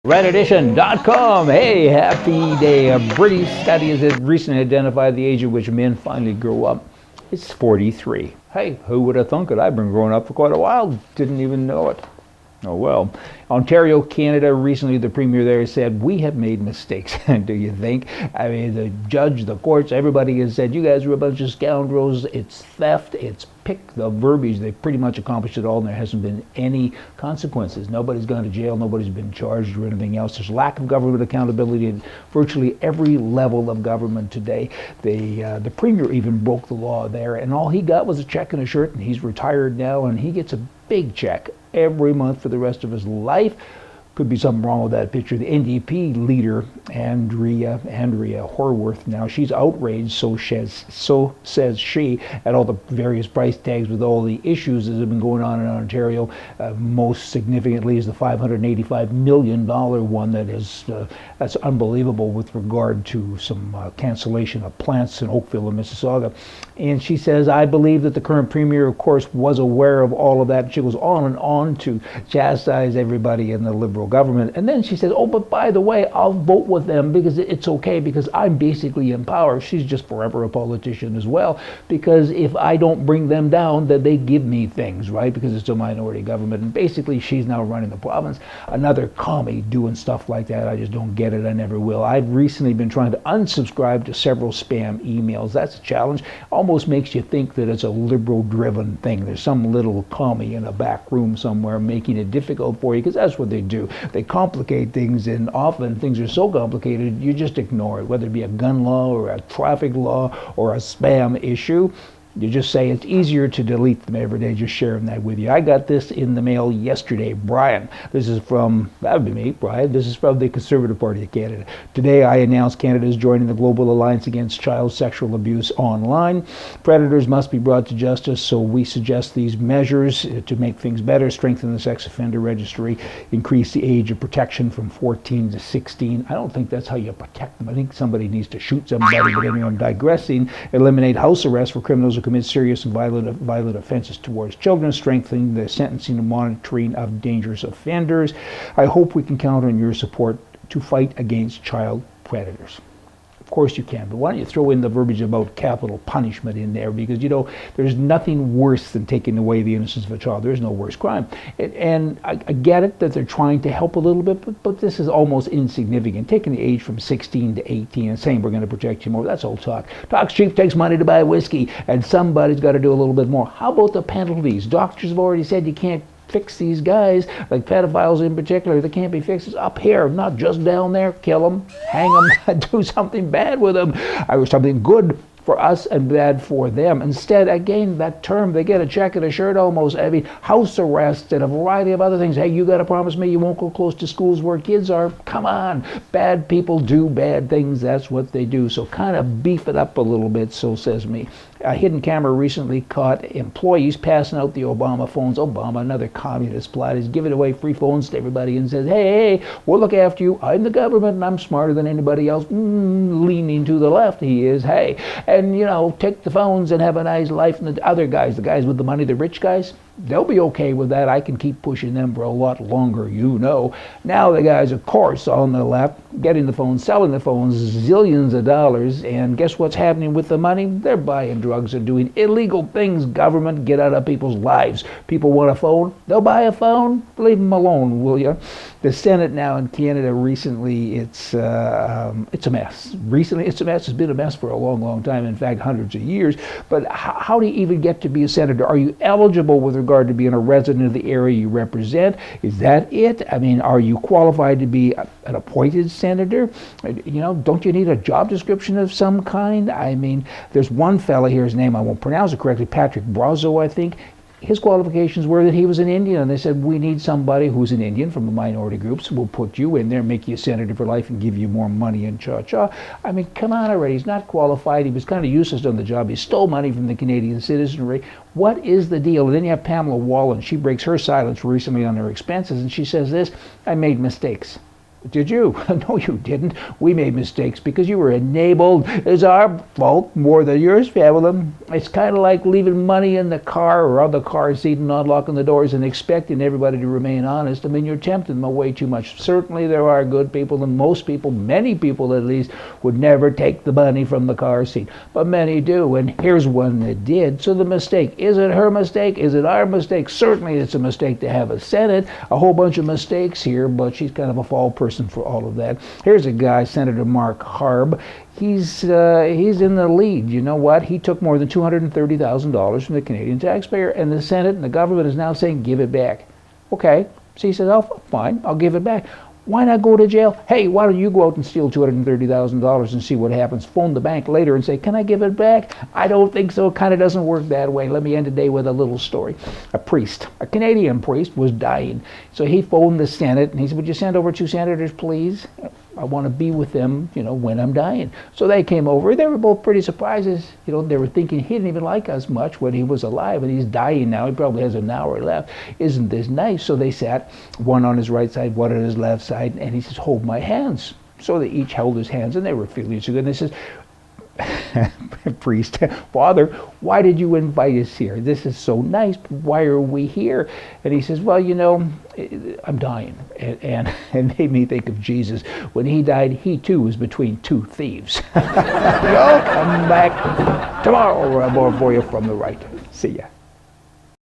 RedEdition.com. Hey, happy day. A British study has recently identified the age at which men finally grow up. It's 43. Hey, who would have thunk it? I've been growing up for quite a while. Didn't even know it. Oh well. Ontario, Canada, recently the Premier there said, we have made mistakes. Do you think? I mean, the judge, the courts, everybody has said, you guys are a bunch of scoundrels. It's theft. It's pick the verbiage. They've pretty much accomplished it all, and there hasn't been any consequences. Nobody's gone to jail. Nobody's been charged or anything else. There's lack of government accountability at virtually every level of government today. The Premier even broke the law there, and all he got was a check and a shirt, and he's retired now, and he gets a big check every month for the rest of his life. Could be something wrong with that picture. The NDP Leader Andrea Horwath, now she's outraged, so says she, at all the various price tags with all the issues that have been going on in Ontario. Most significantly is the $585 million one that is that's unbelievable with regard to some cancellation of plants in Oakville and Mississauga. And she says, I believe that the current Premier, of course, was aware of all of that. She goes on and on to chastise everybody in the Liberal government. And then she says, oh, but by the way, I'll vote with them because it's okay because I'm basically in power. She's just forever a politician as well, because if I don't bring them down, then they give me things, right? Because it's a minority government. And basically, she's now running the province. Another commie doing stuff like that. I just don't get it. I never will. I've recently been trying to unsubscribe to several spam emails. That's a challenge. Almost makes you think that it's a liberal-driven thing. There's some little commie in a back room somewhere making it difficult for you, because that's what they do. They complicate things, and often things are so complicated you just ignore it, whether it be a gun law or a traffic law or a spam issue. You just say it's easier to delete them every day, just sharing that with you. I got this in the mail yesterday. Brian, this is from, that would be me, Brian. This is from the Conservative Party of Canada. Today I announced Canada is joining the Global Alliance Against Child Sexual Abuse Online. Predators must be brought to justice, so we suggest these measures to make things better: strengthen the sex offender registry, increase the age of protection from 14 to 16. I don't think that's how you protect them. I think somebody needs to shoot somebody, but anyway, I'm digressing. Eliminate house arrest for criminals who commit serious and violent offenses towards children, strengthening the sentencing and monitoring of dangerous offenders. I hope we can count on your support to fight against child predators. Of course you can, but why don't you throw in the verbiage about capital punishment in there, because you know there's nothing worse than taking away the innocence of a child. There's no worse crime. And I get it that they're trying to help a little bit, but this is almost insignificant. Taking the age from 16 to 18 and saying we're going to protect you more, that's all talk. Talk's cheap, takes money to buy whiskey, and somebody's got to do a little bit more. How about the penalties? Doctors have already said you can't fix these guys, like pedophiles in particular. They can't be fixed. It's up here, not just down there. Kill them, hang them, do something bad with them. I was something good for us and bad for them. Instead, again, that term, they get a check and a shirt almost. I mean, house arrest and a variety of other things. Hey, you got to promise me you won't go close to schools where kids are. Come on. Bad people do bad things. That's what they do. So kind of beef it up a little bit, so says me. A hidden camera recently caught employees passing out the Obama phones. Obama, another communist plot, is giving away free phones to everybody and says, hey, we'll look after you. I'm the government and I'm smarter than anybody else. Leaning to the left, he is. Hey, and you know, take the phones and have a nice life. And the other guys, the guys with the money, the rich guys, they'll be okay with that. I can keep pushing them for a lot longer, you know. Now the guys, of course, on the left, getting the phones, selling the phones, zillions of dollars, and guess what's happening with the money? They're buying drugs and doing illegal things. Government, get out of people's lives. People want a phone, they'll buy a phone. Leave them alone, will you? The Senate now in Canada recently, it's a mess. Recently, it's a mess. It's been a mess for a long, long time. In fact, hundreds of years. But how do you even get to be a senator? Are you eligible with regard to being a resident of the area you represent? Is that it? I mean, are you qualified to be an appointed senator? You know, don't you need a job description of some kind? I mean, there's one fella here, his name I won't pronounce it correctly, Patrick Brazeau, I think. His qualifications were that he was an Indian, and they said, we need somebody who's an Indian from the minority groups. We'll put you in there, make you a senator for life, and give you more money and cha-cha. I mean, come on already. He's not qualified. He was kind of useless on the job. He stole money from the Canadian citizenry. What is the deal? And then you have Pamela Wallin. She breaks her silence recently on her expenses, and she says this: I made mistakes. Did you? No, you didn't. We made mistakes because you were enabled. It's our fault more than yours, Evelyn. It's kind of like leaving money in the car or on the car seat and not locking the doors and expecting everybody to remain honest. I mean, you're tempting them away too much. Certainly there are good people, and most people, many people at least, would never take the money from the car seat. But many do, and here's one that did. So the mistake, is it her mistake? Is it our mistake? Certainly it's a mistake to have a Senate. A whole bunch of mistakes here, but she's kind of a fall person for all of that. Here's a guy, Senator Mark Harb. He's in the lead. You know what? He took more than $230,000 from the Canadian taxpayer, and the Senate and the government is now saying, give it back. Okay. So he says, oh, fine, I'll give it back. Why not go to jail? Hey, why don't you go out and steal $230,000 and see what happens? Phone the bank later and say, can I give it back? I don't think so. It kind of doesn't work that way. Let me end the day with a little story. A priest, a Canadian priest, was dying. So he phoned the Senate and he said, would you send over 2 senators, please? I want to be with them, when I'm dying. So they came over. They were both pretty surprised. They were thinking he didn't even like us much when he was alive, and he's dying now. He probably has an hour left. Isn't this nice? So they sat, one on his right side, one on his left side, and he says, hold my hands. So they each held his hands, and they were feeling so good. And they says, priest, Father, why did you invite us here? This is so nice. Why are we here? And he says, well, I'm dying. And it made me think of Jesus. When he died, he too was between 2 thieves. Y'all come back tomorrow for more for you from the right. See ya.